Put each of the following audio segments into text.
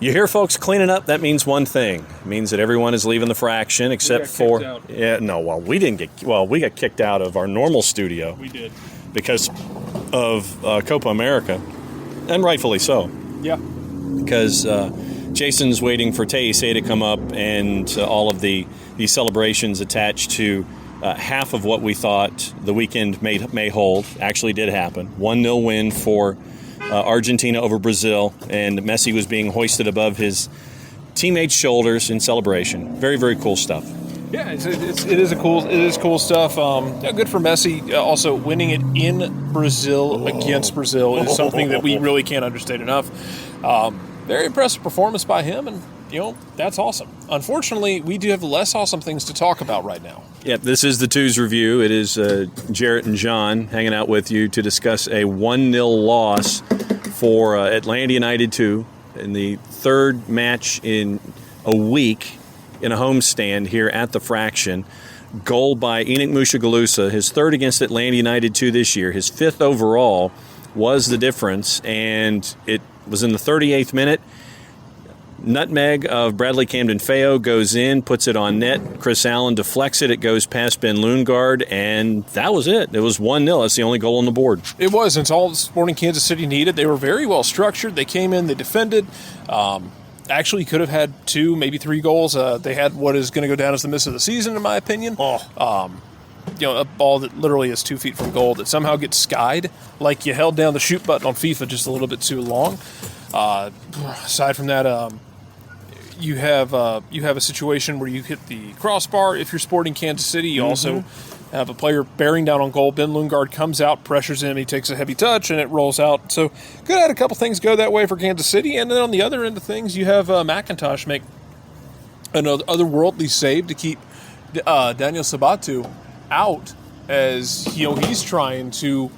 You hear folks cleaning up, that means one thing. It means that everyone is leaving the fraction except for... we got kicked out of our normal studio. We did. Because of Copa America, and rightfully so. Yeah. Because Jason's waiting for TAC to come up and all of these celebrations attached to half of what we thought the weekend may hold actually did happen. 1-0 win for Argentina over Brazil, and Messi was being hoisted above his teammates' shoulders in celebration. Very, very cool stuff. Yeah, it is cool stuff. Good for Messi. Also, winning it in Brazil against Brazil is something that we really can't understate enough. Very impressive performance by him, and that's awesome. Unfortunately, we do have less awesome things to talk about right now. Yep, this is the 2's review. It is Jarrett and Jon hanging out with you to discuss a 1-0 loss for Atlanta United 2 in the third match in a week in a homestand here at the Fraction. Goal by Enoch Mushagalusa, his third against Atlanta United 2 this year. His fifth overall was the difference, and it was in the 38th minute. Nutmeg of Bradley Camden-Feo goes in, puts it on net. Chris Allen deflects it. It goes past Benlingar, and that was it. It was 1-0. That's the only goal on the board. It was. It's all Sporting Kansas City needed. They were very well structured. They came in, they defended. Actually could have had 2, maybe 3 goals. They had what is going to go down as the miss of the season, in my opinion. A ball that literally is 2 feet from goal that somehow gets skied, like you held down the shoot button on FIFA just a little bit too long. Aside from that, you have a situation where you hit the crossbar. If you're Sporting Kansas City, you also have a player bearing down on goal. Benlingar comes out, pressures him, he takes a heavy touch, and it rolls out. So could have had a couple things go that way for Kansas City. And then on the other end of things, you have MacIntosh make an otherworldly save to keep Daniel Sabatu out as he's trying to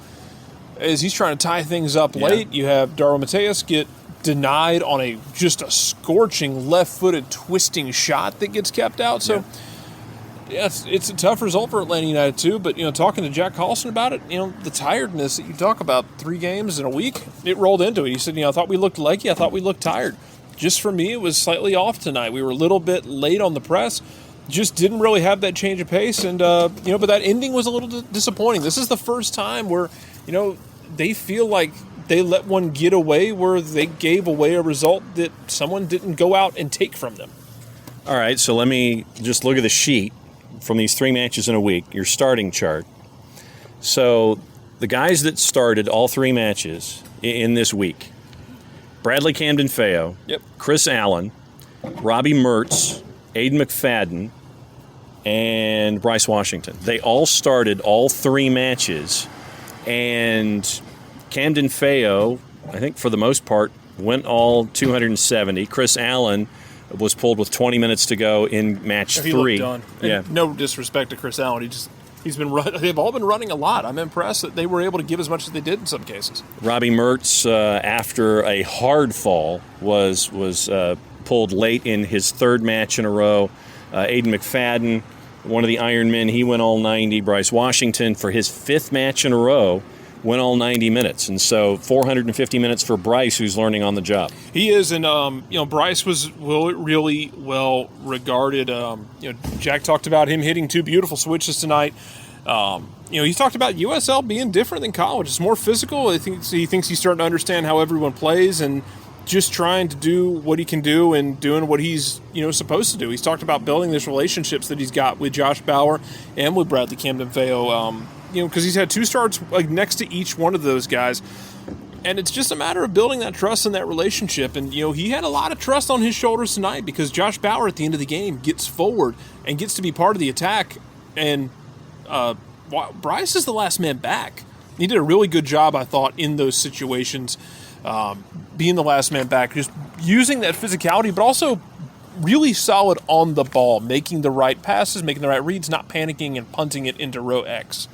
tie things up late. You have Darwin Mateus get denied on a scorching left-footed twisting shot that gets kept out. So it's a tough result for Atlanta United too. But talking to Jack Carlson about it, the tiredness that you talk about, 3 games in a week, it rolled into it. He said, I thought we looked leggy, I thought we looked tired. Just for me, it was slightly off tonight. We were a little bit late on the press. Just didn't really have that change of pace, and but that ending was a little disappointing. This is the first time where they feel like they let one get away, where they gave away a result that someone didn't go out and take from them. All right, so let me just look at the sheet from these 3 matches in a week, your starting chart. So the guys that started all 3 matches in this week: Bradley Camden-Feo, Chris Allen, Robbie Mertz, Aiden McFadden, and Bryce Washington. They all started all 3 matches, and Camden-Feo, I think for the most part, went all 270. Chris Allen was pulled with 20 minutes to go in match 3. He looked done. No disrespect to Chris Allen. He's been running. They've all been running a lot. I'm impressed that they were able to give as much as they did in some cases. Robbie Mertz, after a hard fall, was pulled late in his 3rd match in a row. Aiden McFadden, one of the Iron Men, he went all 90. Bryce Washington, for his 5th match in a row, went all 90 minutes. And so 450 minutes for Bryce, who's learning on the job. He is, and Bryce was really well regarded. Jack talked about him hitting 2 beautiful switches tonight. He talked about USL being different than college. It's more physical. He thinks he's starting to understand how everyone plays and just trying to do what he can do and doing what he's supposed to do. He's talked about building these relationships that he's got with Josh Bauer and with Bradley Camden-Feo. Because he's had 2 starts next to each one of those guys. And it's just a matter of building that trust and that relationship. And, he had a lot of trust on his shoulders tonight because Josh Bauer at the end of the game gets forward and gets to be part of the attack. And Bryce is the last man back. He did a really good job, I thought, in those situations, being the last man back, just using that physicality, but also really solid on the ball, making the right passes, making the right reads, not panicking and punting it into row X.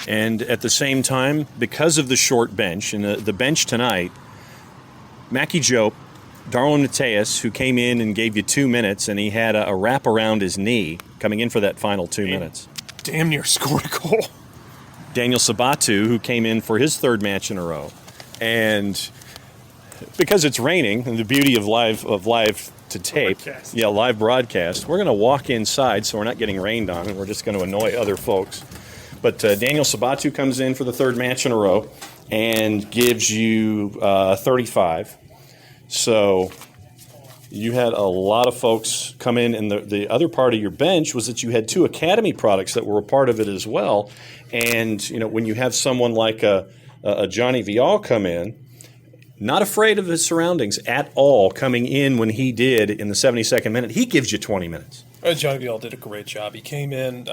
And at the same time, because of the short bench, and the bench tonight, Mackie Jope, Darwin Mateus, who came in and gave you 2 minutes, and he had a wrap around his knee coming in for that final 2 minutes. Damn near scored a goal. Daniel Sabatu, who came in for his 3rd match in a row. And because it's raining, and the beauty of live to tape, live broadcast, we're going to walk inside so we're not getting rained on, and we're just going to annoy other folks. But Daniel Sabatu comes in for the third match in a row and gives you 35. So you had a lot of folks come in, and the other part of your bench was that you had 2 academy products that were a part of it as well. And when you have someone like a Johnny Vial come in, not afraid of his surroundings at all, coming in when he did in the 72nd minute, he gives you 20 minutes. Johnny Vial did a great job. He came in,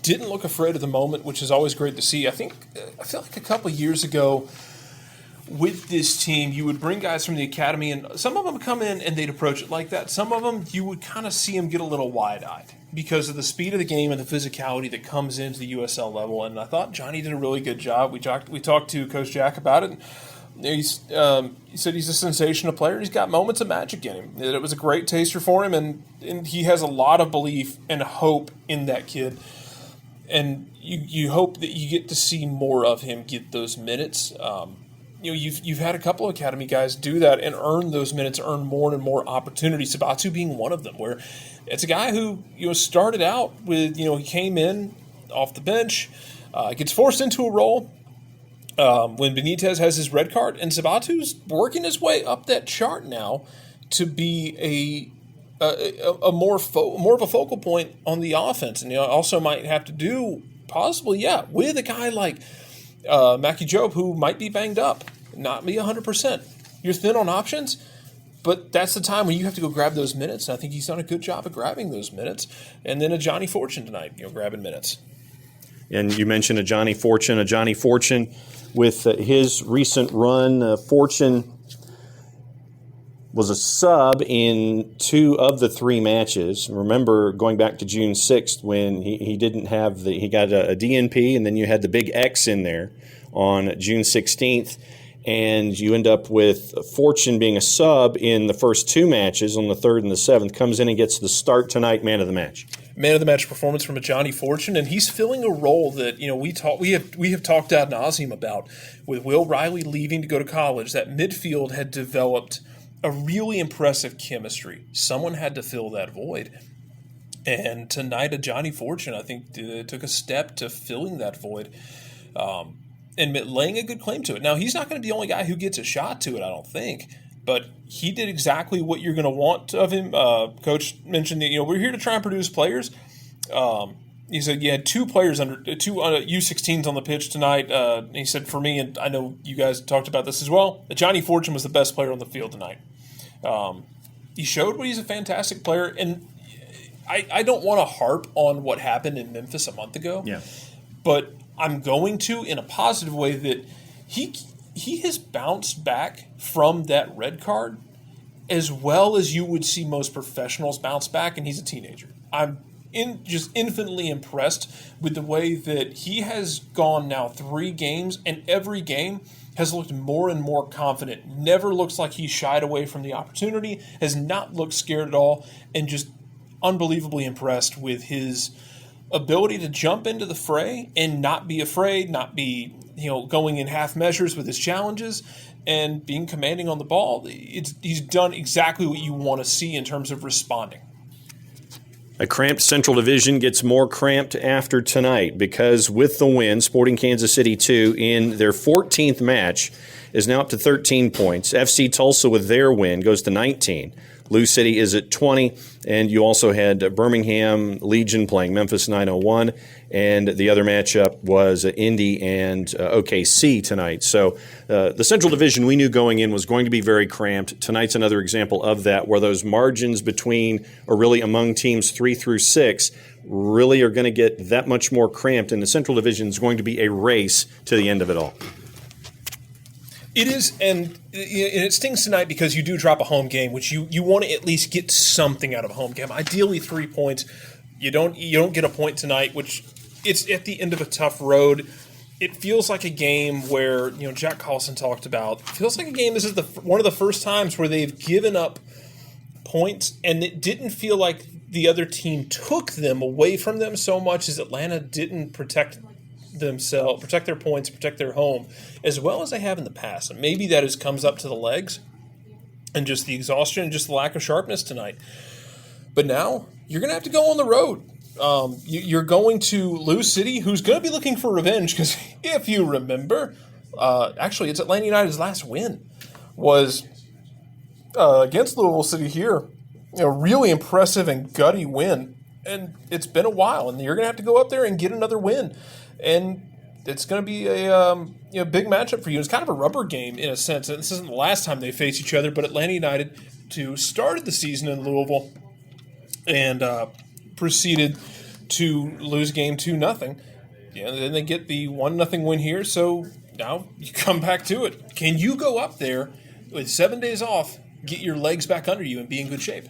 didn't look afraid of the moment, which is always great to see. I feel like a couple of years ago with this team, you would bring guys from the academy, and some of them come in and they'd approach it like that. Some of them, you would kind of see them get a little wide-eyed because of the speed of the game and the physicality that comes into the USL level. And I thought Johnny did a really good job. We talked to Coach Jack about it. He said he's a sensational player. He's got moments of magic in him. It was a great taster for him, and he has a lot of belief and hope in that kid. And you hope that you get to see more of him get those minutes. You've had a couple of academy guys do that and earn those minutes, earn more and more opportunities. Sabatu being one of them, where it's a guy who started out with he came in off the bench, gets forced into a role. When Benitez has his red card, and Sabatu's working his way up that chart now to be a more of a focal point on the offense, and also might have to do possibly with a guy like MacIntosh, who might be banged up, not be 100%. You're thin on options, but that's the time when you have to go grab those minutes, and I think he's done a good job of grabbing those minutes. And then a Johnny Fortune tonight, grabbing minutes. And you mentioned a Johnny Fortune with his recent run. Fortune was a sub in 2 of the 3 matches. Remember going back to June 6th when he didn't have he got a DNP, and then you had the big X in there on June 16th, and you end up with Fortune being a sub in the first 2 matches on the 3rd and the 7th, comes in and gets the start tonight, man of the match. Man of the match performance from a Johnny Fortune, and he's filling a role that we have talked ad nauseum about. With Will Riley leaving to go to college, that midfield had developed a really impressive chemistry. Someone had to fill that void, and tonight a Johnny Fortune, I think, took a step to filling that void, and laying a good claim to it. Now, he's not going to be the only guy who gets a shot to it, I don't think. But he did exactly what you're going to want of him. Coach mentioned that we're here to try and produce players. He said you had 2 players under 2 U16s on the pitch tonight. He said for me, and I know you guys talked about this as well, that Johnny Fortune was the best player on the field tonight. He showed what he's a fantastic player, and I don't want to harp on what happened in Memphis a month ago. Yeah, but I'm going to in a positive way that he has bounced back from that red card as well as you would see most professionals bounce back, and he's a teenager. I'm just infinitely impressed with the way that he has gone now 3 games, and every game has looked more and more confident. Never looks like he shied away from the opportunity, has not looked scared at all, and just unbelievably impressed with his ability to jump into the fray and not be afraid, not be going in half measures with his challenges, and being commanding on the ball. He's done exactly what you want to see in terms of responding. A cramped Central Division gets more cramped after tonight because with the win, Sporting Kansas City II in their 14th match is now up to 13 points. FC Tulsa with their win goes to 19. Lou City is at 20, and you also had Birmingham Legion playing Memphis 901, and the other matchup was Indy and OKC tonight. So the Central Division we knew going in was going to be very cramped. Tonight's another example of that, where those margins between, or really among teams 3 through 6, really are going to get that much more cramped, and the Central Division is going to be a race to the end of it all. It is, and it stings tonight because you do drop a home game, which you want to at least get something out of a home game. Ideally, 3 points. You don't get a point tonight, which it's at the end of a tough road. It feels like a game where Jack Carlson talked about. It feels like a game. This is one of the first times where they've given up points, and it didn't feel like the other team took them away from them so much as Atlanta didn't protect themselves, protect their points, protect their home, as well as they have in the past. And maybe that comes up to the legs and just the exhaustion and just the lack of sharpness tonight. But now you're going to have to go on the road. You're going to lose City, who's going to be looking for revenge, because if you remember, actually it's Atlanta United's last win was against Louisville City here. A really impressive and gutty win. And it's been a while, and you're going to have to go up there and get another win. And it's going to be a big matchup for you. It's kind of a rubber game in a sense. And this isn't the last time they face each other, but Atlanta United started the season in Louisville and proceeded to lose game 2-0. And then they get the 1-0 win here, so now you come back to it. Can you go up there with 7 days off, get your legs back under you, and be in good shape?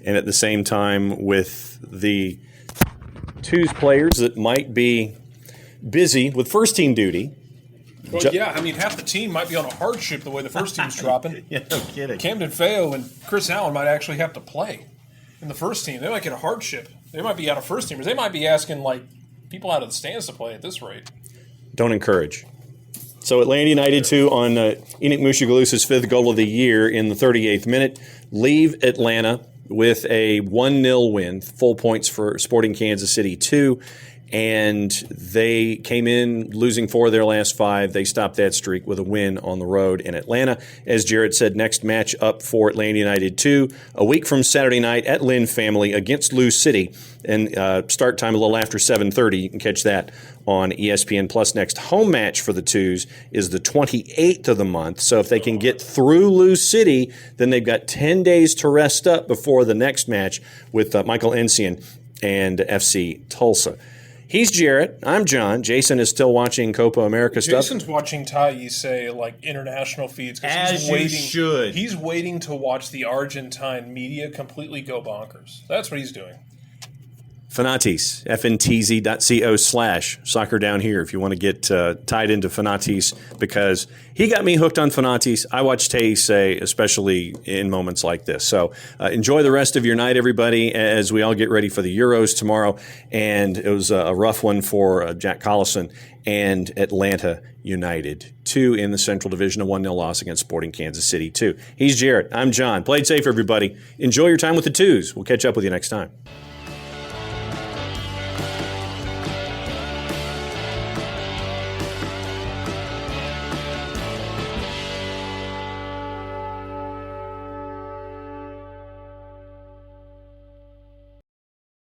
And at the same time, with the 2's players that might be busy with first-team duty. Well, yeah, I mean, half the team might be on a hardship the way the first team's dropping. Yeah, no kidding. Camden Feo and Chris Allen might actually have to play in the first team. They might get a hardship. They might be out of first teamers. They might be asking, people out of the stands to play at this rate. Don't encourage. So Atlanta United 2 on Enoch Mushagalusa's 5th goal of the year in the 38th minute. Leave Atlanta with a 1-0 win, full points for Sporting Kansas City 2. And they came in losing 4 of their last 5. They stopped that streak with a win on the road in Atlanta. As Jarrett said, next match up for Atlanta United 2, a week from Saturday night at Lynn Family against Lou City. And start time a little after 7:30. You can catch that on ESPN+. Next home match for the 2's is the 28th of the month. So if they can get through Lou City, then they've got 10 days to rest up before the next match with Michael Ensian and FC Tulsa. He's Jarrett. I'm Jon. Jason is still watching Copa America stuff. Jason's watching Thais say international feeds. As you should. He's waiting to watch the Argentine media completely go bonkers. That's what he's doing. Fanatis, fntz.co/soccer down here if you want to get tied into Fanatis, because he got me hooked on Fanatis. I watch Thais say, especially in moments like this. So enjoy the rest of your night, everybody, as we all get ready for the Euros tomorrow. And it was a rough one for Jack Collison and Atlanta United. 2 in the Central Division, a 1-0 loss against Sporting Kansas City 2. He's Jarrett. I'm Jon. Played safe, everybody. Enjoy your time with the 2's. We'll catch up with you next time.